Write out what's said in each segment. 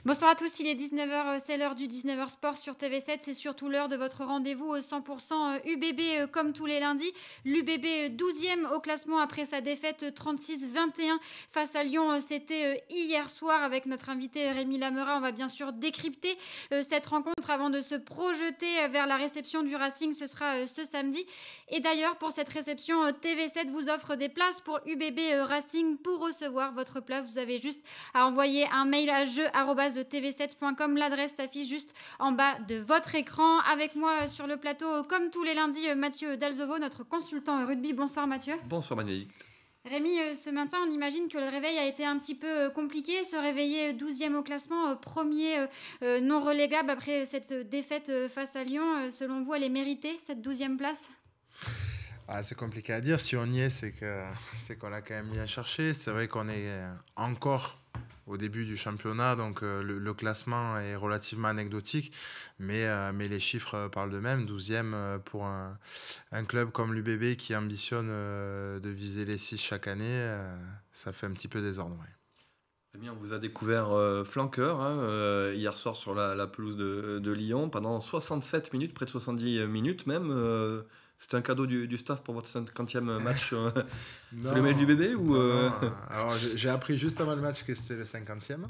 Bonsoir à tous, il est 19h, c'est l'heure du 19h Sport sur TV7. C'est surtout l'heure de votre rendez-vous 100% UBB comme tous les lundis. L'UBB 12e au classement après sa défaite 36-21 face à Lyon. C'était hier soir avec notre invité Rémi Lamera. On va bien sûr décrypter cette rencontre avant de se projeter vers la réception du Racing. Ce sera ce samedi. Et d'ailleurs, pour cette réception, TV7 vous offre des places pour UBB Racing. Pour recevoir votre place, vous avez juste à envoyer un mail à jeu@tv7.com. L'adresse s'affiche juste en bas de votre écran. Avec moi sur le plateau, comme tous les lundis, Mathieu Dalzovo, notre consultant rugby. Bonsoir Mathieu. Bonsoir Bénédicte. Rémi, ce matin, on imagine que le réveil a été un petit peu compliqué. Se réveiller 12e au classement, premier non relégable après cette défaite face à Lyon. Selon vous, elle est méritée, cette 12e place ? C'est compliqué à dire. Si on y est, c'est qu'on l'a quand même bien cherché. C'est vrai qu'on est encore au début du championnat, donc le classement est relativement anecdotique, mais les chiffres parlent d'eux-mêmes. 12e pour un club comme l'UBB qui ambitionne de viser les 6 chaque année, ça fait un petit peu désordre. Ouais. On vous a découvert flanqueur hier soir sur la pelouse de Lyon pendant 67 minutes, près de 70 minutes même. C'était un cadeau du staff pour votre 50e match sur les mails du bébé ou non. Alors j'ai appris juste avant le match que c'était le 50e.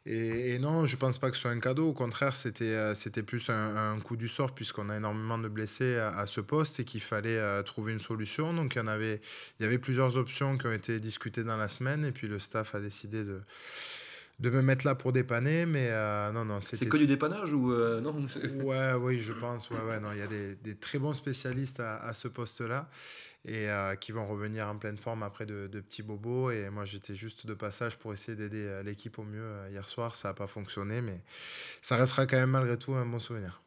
Et non, je pense pas que ce soit un cadeau. Au contraire, c'était plus un coup du sort puisqu'on a énormément de blessés à ce poste et qu'il fallait trouver une solution. Donc il y avait plusieurs options qui ont été discutées dans la semaine et puis le staff a décidé de me mettre là pour dépanner, mais non, c'est que du dépannage ou non? Oui, je pense. Ouais, non, il y a des très bons spécialistes à ce poste-là et qui vont revenir en pleine forme après de petits bobos. Et moi, j'étais juste de passage pour essayer d'aider l'équipe au mieux hier soir. Ça n'a pas fonctionné, mais ça restera quand même malgré tout un bon souvenir.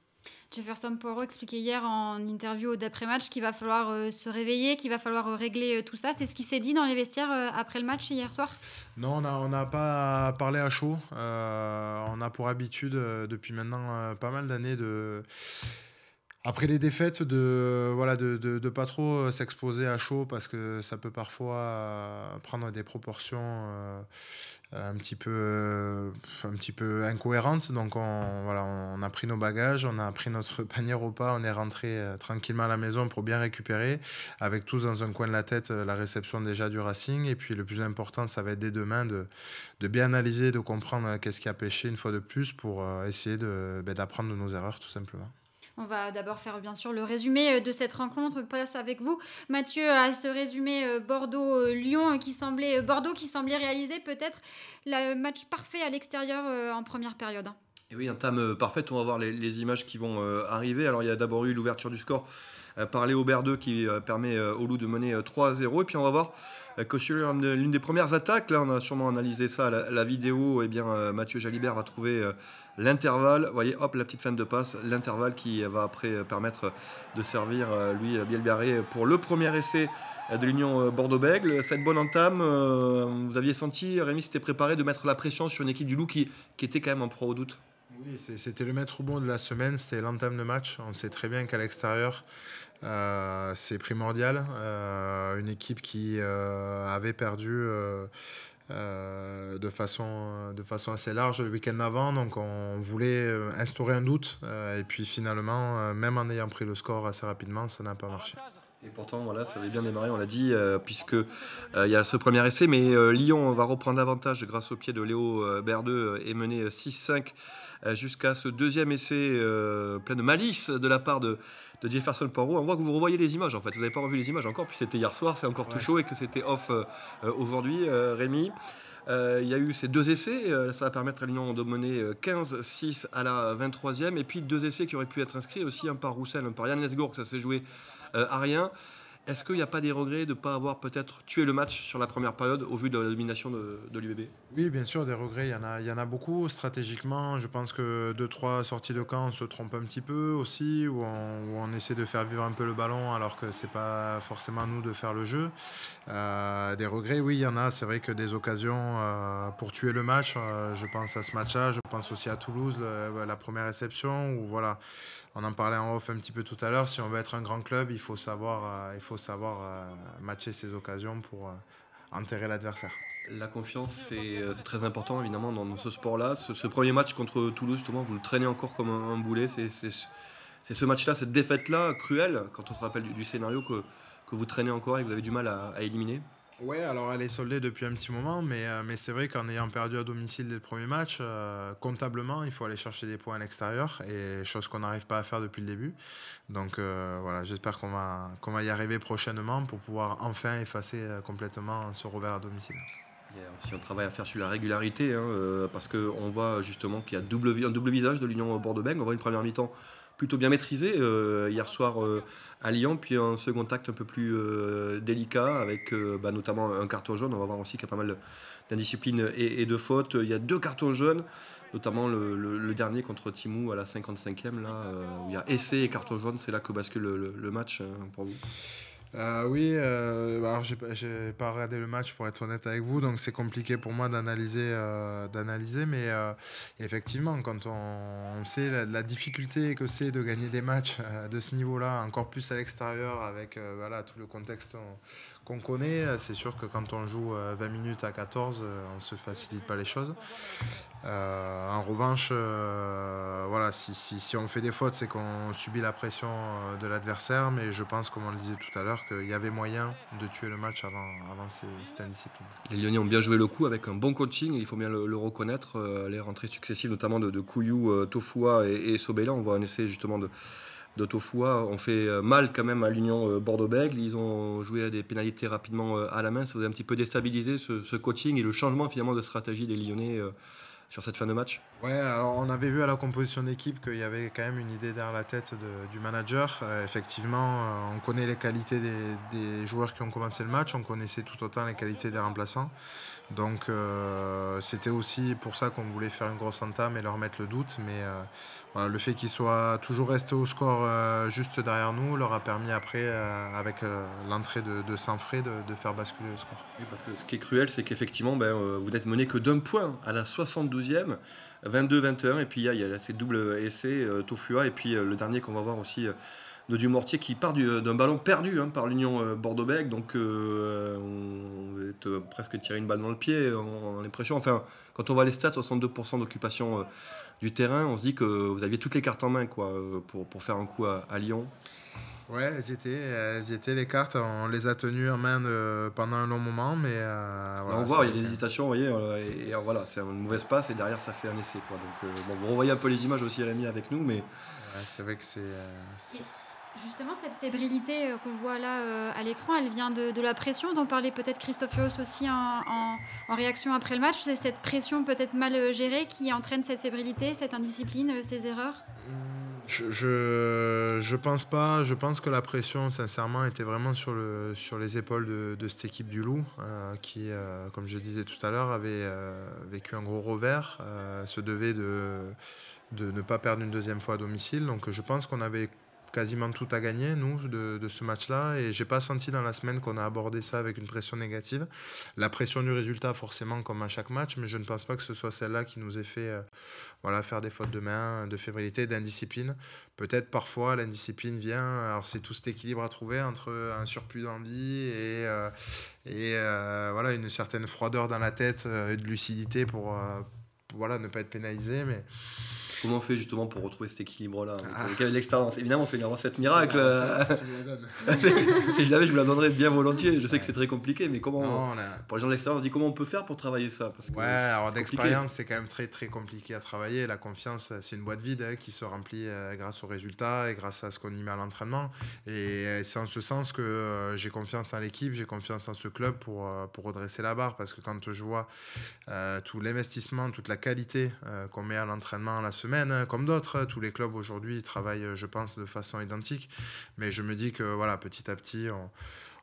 Jefferson Poirot expliquait hier en interview d'après-match qu'il va falloir se réveiller, qu'il va falloir régler tout ça. C'est ce qui s'est dit dans les vestiaires après le match hier soir ? Non, on n'a pas parlé à chaud. On a pour habitude, depuis maintenant pas mal d'années, après les défaites, de pas trop s'exposer à chaud parce que ça peut parfois prendre des proportions un petit peu incohérentes. Donc on a pris nos bagages, on a pris notre panier repas, on est rentré tranquillement à la maison pour bien récupérer, avec tous dans un coin de la tête la réception déjà du Racing. Et puis le plus important, ça va être dès demain de bien analyser, de comprendre qu'est-ce qui a pêché une fois de plus pour essayer d'apprendre de nos erreurs tout simplement. On va d'abord faire bien sûr le résumé de cette rencontre. Passe avec vous, Mathieu, à ce résumé Bordeaux-Lyon Bordeaux qui semblait réaliser peut-être le match parfait à l'extérieur en première période. Et oui, un time parfait. On va voir les images qui vont arriver. Alors il y a d'abord eu l'ouverture du score par Léo Berdeux qui permet aux Loups de mener 3-0. Et puis on va voir que sur l'une des premières attaques, là on a sûrement analysé ça, la vidéo, et bien Mathieu Jalibert va trouver l'intervalle. Vous voyez, hop, la petite fin de passe, l'intervalle qui va après permettre de servir Louis Bielbarré pour le premier essai de l'Union Bordeaux-Bègles. Cette bonne entame, vous aviez senti, Rémi s'était préparé de mettre la pression sur une équipe du Loup qui était quand même en proie au doute. Oui, c'était le maître mot de la semaine, c'était l'entame de match. On sait très bien qu'à l'extérieur, c'est primordial. Une équipe qui avait perdu de façon assez large le week-end avant, donc on voulait instaurer un doute. Et puis finalement, même en ayant pris le score assez rapidement, ça n'a pas marché. Et pourtant, voilà, ça avait bien démarré, on l'a dit, puisque il y a ce premier essai, mais Lyon va reprendre l'avantage grâce au pied de Léo Berdeux et mener 6-5 jusqu'à ce deuxième essai plein de malice de la part de Jefferson Poirot. On voit que vous revoyez les images, en fait. Vous n'avez pas revu les images encore, puis c'était hier soir, c'est encore tout chaud et que c'était off aujourd'hui, Rémi. Il y a eu ces deux essais, ça va permettre à Lyon de mener 15-6 à la 23e, et puis deux essais qui auraient pu être inscrits aussi, un par Roussel, un par Yann Lesgour, que ça s'est joué à rien. Est-ce qu'il n'y a pas des regrets de ne pas avoir peut-être tué le match sur la première période au vu de la domination de l'UBB ? Oui, bien sûr, des regrets, il y en a beaucoup. Stratégiquement, je pense que 2-3 sorties de camp, on se trompe un petit peu aussi, où on essaie de faire vivre un peu le ballon alors que ce n'est pas forcément à nous de faire le jeu. Des regrets, oui, il y en a. C'est vrai que des occasions pour tuer le match, je pense à ce match-là, je pense aussi à Toulouse, la première réception, où voilà. On en parlait en off un petit peu tout à l'heure. Si on veut être un grand club, il faut savoir matcher ses occasions pour enterrer l'adversaire. La confiance, c'est très important évidemment dans ce sport-là. Ce premier match contre Toulouse, justement, vous le traînez encore comme un boulet. C'est ce match-là, cette défaite-là, cruelle, quand on se rappelle du scénario que vous traînez encore et que vous avez du mal à éliminer. Ouais, alors elle est soldée depuis un petit moment, mais c'est vrai qu'en ayant perdu à domicile dès le premier match, comptablement, il faut aller chercher des points à l'extérieur, et chose qu'on n'arrive pas à faire depuis le début. Donc voilà, j'espère qu'on va y arriver prochainement pour pouvoir enfin effacer complètement ce revers à domicile. Il y a aussi un travail à faire sur la régularité, parce qu'on voit justement qu'il y a un double visage de l'Union Bordeaux-Bègles. On voit une première mi-temps plutôt bien maîtrisée hier soir à Lyon, puis un second acte un peu plus délicat avec notamment un carton jaune. On va voir aussi qu'il y a pas mal d'indiscipline et de fautes. Il y a 2 cartons jaunes, notamment le dernier contre Timou à la 55e, là, où il y a essai et carton jaune. C'est là que bascule le match pour vous. Oui, alors j'ai pas regardé le match pour être honnête avec vous, donc c'est compliqué pour moi d'analyser, mais effectivement, quand on sait la difficulté que c'est de gagner des matchs de ce niveau-là, encore plus à l'extérieur avec voilà, tout le contexte qu'on connaît, c'est sûr que quand on joue 20 minutes à 14, on se facilite pas les choses. En revanche, voilà, si on fait des fautes, c'est qu'on subit la pression de l'adversaire, mais je pense, comme on le disait tout à l'heure, qu'il y avait moyen de tuer le match avant cette indiscipline. Les Lyonnais ont bien joué le coup avec un bon coaching, il faut bien le reconnaître. Les rentrées successives, notamment de Couillou, Tofua et Sobela. On voit un essai justement de Tofua. On fait mal quand même à l'Union Bordeaux-Bègles. Ils ont joué à des pénalités rapidement à la main. Ça vous a un petit peu déstabilisé ce coaching et le changement finalement de stratégie des Lyonnais sur cette fin de match? Ouais, alors on avait vu à la composition d'équipe qu'il y avait quand même une idée derrière la tête du manager. Effectivement, on connaît les qualités des joueurs qui ont commencé le match, on connaissait tout autant les qualités des remplaçants. Donc c'était aussi pour ça qu'on voulait faire une grosse entame et leur mettre le doute. Mais voilà, le fait qu'ils soient toujours restés au score juste derrière nous leur a permis après, avec l'entrée de Sanfray, de faire basculer le score. Oui, parce que ce qui est cruel, c'est qu'effectivement, vous n'êtes mené que d'un point à la 72e, 22-21, et puis il y a ces doubles essais, Tofua, et puis le dernier qu'on va voir aussi de Dumortier qui part d'un ballon perdu par l'Union Bordeaux-Bègles. Donc on est presque tiré une balle dans le pied, on a l'impression. Enfin, quand on voit les stats, 62% d'occupation du terrain, on se dit que vous aviez toutes les cartes en main pour faire un coup à Lyon. Ouais, elles étaient les cartes, on les a tenues en main pendant un long moment, mais voilà, on voit, il y a des hésitations, vous voyez, et voilà, c'est une mauvaise passe et derrière ça fait un essai, quoi. Donc vous revoyez un peu les images aussi, Rémi, avec nous, mais c'est vrai que c'est justement, cette fébrilité qu'on voit là à l'écran, elle vient de la pression dont parlait peut-être Christophe Furios aussi en réaction après le match. C'est cette pression peut-être mal gérée qui entraîne cette fébrilité, cette indiscipline, ces erreurs? Je pense pas. Je pense que la pression, sincèrement, était vraiment sur les épaules de cette équipe du Loup, qui, comme je disais tout à l'heure, avait vécu un gros revers, se devait de ne pas perdre une deuxième fois à domicile. Donc je pense qu'on avait quasiment tout à gagner, nous, de ce match-là. Et j'ai pas senti dans la semaine qu'on a abordé ça avec une pression négative. La pression du résultat, forcément, comme à chaque match, mais je ne pense pas que ce soit celle-là qui nous ait fait faire des fautes de main, de fébrilité, d'indiscipline. Peut-être parfois, l'indiscipline vient... Alors, c'est tout cet équilibre à trouver entre un surplus d'envie et voilà, une certaine froideur dans la tête et de lucidité pour ne pas être pénalisé, mais... Comment on fait justement pour retrouver cet équilibre-là avec l'expérience? Évidemment, c'est une recette miracle. Si tu me la donnes. Si je l'avais, je vous la donnerais bien volontiers. Je sais que c'est très compliqué, mais comment, pour les gens de l'extérieur, on se dit comment on peut faire pour travailler ça? Parce que alors d'expérience, c'est quand même très très compliqué à travailler. La confiance, c'est une boîte vide qui se remplit grâce aux résultats et grâce à ce qu'on y met à l'entraînement. Et c'est en ce sens que j'ai confiance en l'équipe, j'ai confiance en ce club pour redresser la barre. Parce que quand je vois tout l'investissement, toute la qualité qu'on met à l'entraînement la semaine, comme d'autres, tous les clubs aujourd'hui travaillent, je pense, de façon identique, mais je me dis que voilà, petit à petit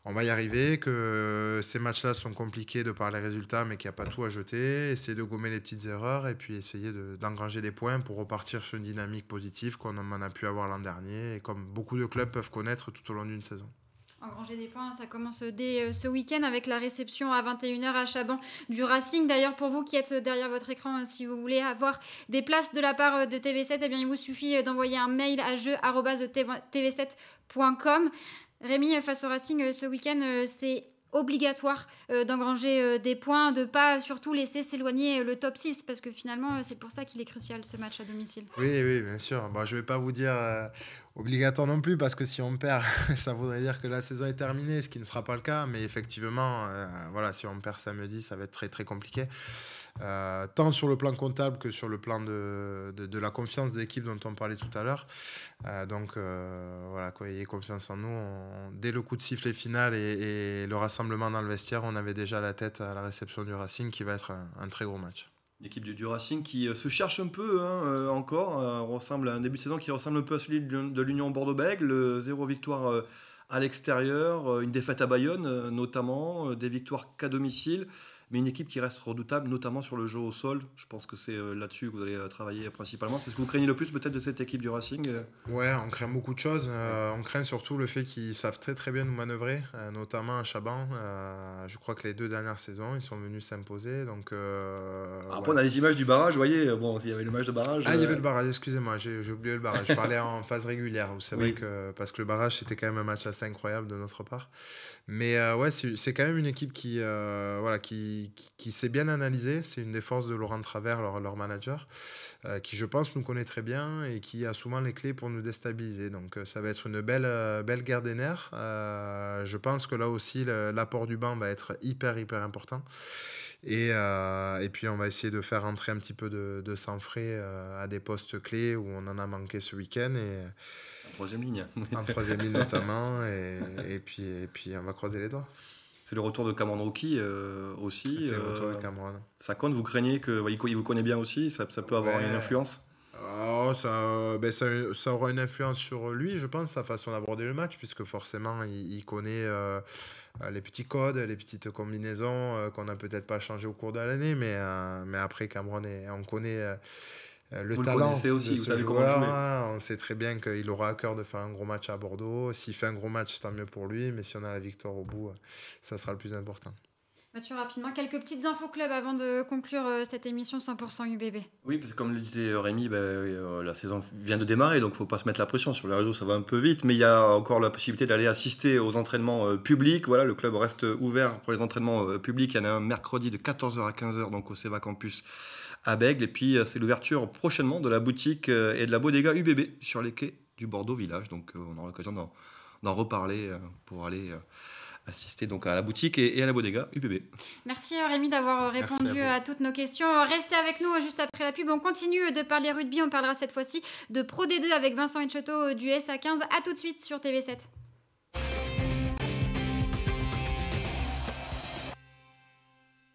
on va y arriver, que ces matchs-là sont compliqués de par les résultats, mais qu'il n'y a pas tout à jeter, essayer de gommer les petites erreurs et puis essayer d'engranger des points pour repartir sur une dynamique positive comme on a pu avoir l'an dernier et comme beaucoup de clubs peuvent connaître tout au long d'une saison. Engranger des points, ça commence dès ce week-end avec la réception à 21h à Chaban du Racing. D'ailleurs, pour vous qui êtes derrière votre écran, si vous voulez avoir des places de la part de TV7, eh bien, il vous suffit d'envoyer un mail à jeu@tv7.com. Rémi, face au Racing, ce week-end, c'est obligatoire d'engranger des points, de pas surtout laisser s'éloigner le top 6, parce que finalement c'est pour ça qu'il est crucial ce match à domicile. Oui, bien sûr. Bon, je vais pas vous dire obligatoire non plus, parce que si on perd, ça voudrait dire que la saison est terminée, ce qui ne sera pas le cas. Mais effectivement, voilà, si on perd samedi, ça va être très très compliqué. Tant sur le plan comptable que sur le plan de la confiance de l'équipe dont on parlait tout à l'heure. Donc voilà, quoi, ayez confiance en nous. Dès le coup de sifflet final et le rassemblement dans le vestiaire, on avait déjà la tête à la réception du Racing, qui va être un très gros match. L'équipe du Racing qui se cherche un peu encore, ressemble à un début de saison qui ressemble un peu à celui de l'Union Bordeaux-Bègles, 0 victoire à l'extérieur, une défaite à Bayonne notamment, des victoires qu'à domicile, mais une équipe qui reste redoutable, notamment sur le jeu au sol. Je pense que c'est là-dessus que vous allez travailler principalement. C'est ce que vous craignez le plus peut-être de cette équipe du Racing Ouais, on craint beaucoup de choses. On craint surtout le fait qu'ils savent très très bien nous manœuvrer, notamment à Chaban. Je crois que les 2 dernières saisons, ils sont venus s'imposer. Donc, Après, on a les images du barrage, vous voyez, bon, il y avait le match de barrage. Ah, il y avait le barrage, excusez-moi, j'ai oublié le barrage. Je parlais en phase régulière. C'est vrai que, parce que le barrage, c'était quand même un match assez incroyable de notre part. Mais ouais, c'est quand même une équipe qui s'est bien analysée. C'est une des forces de Laurent Travers, leur manager, qui, je pense, nous connaît très bien et qui a souvent les clés pour nous déstabiliser. Donc, ça va être une belle guerre des nerfs. Je pense que là aussi, l'apport du banc va être hyper important. Et puis, on va essayer de faire entrer un petit peu de sang frais à des postes clés où on en a manqué ce week-end. En troisième ligne. En troisième ligne notamment. Et puis, on va croiser les doigts. C'est le retour de Cameron Rookie aussi. C'est le retour de Cameron. Ça compte, vous craignez il vous connaît bien aussi, ça peut avoir une influence? Ça aura une influence sur lui, je pense, sa façon d'aborder le match, puisque forcément, il connaît les petits codes, les petites combinaisons qu'on n'a peut-être pas changé au cours de l'année, mais après, Cameron, on connaît le vous talent le aussi, de vous ce savez joueur. comment jouer. On sait très bien qu'il aura à cœur de faire un gros match à Bordeaux. S'il fait un gros match, tant mieux pour lui, mais si on a la victoire au bout, ça sera le plus important. Mathieu, rapidement, quelques petites infos club avant de conclure cette émission 100% UBB. Oui, parce que comme le disait Rémi, la saison vient de démarrer, donc il ne faut pas se mettre la pression. Sur les réseaux, ça va un peu vite, mais il y a encore la possibilité d'aller assister aux entraînements publics. Voilà, le club reste ouvert pour les entraînements publics. Il y en a un mercredi de 14h à 15h, donc au Seva Campus à Bègles. Et puis, c'est l'ouverture prochainement de la boutique et de la bodega UBB sur les quais du Bordeaux Village. Donc, on aura l'occasion d'en reparler pour aller assister donc à la boutique et à la bodega UBB. Merci Rémi d'avoir répondu à toutes nos questions. Restez avec nous juste après la pub. On continue de parler rugby. On parlera cette fois-ci de Pro D2 avec Vincent Etcheto du SA15. A tout de suite sur TV7.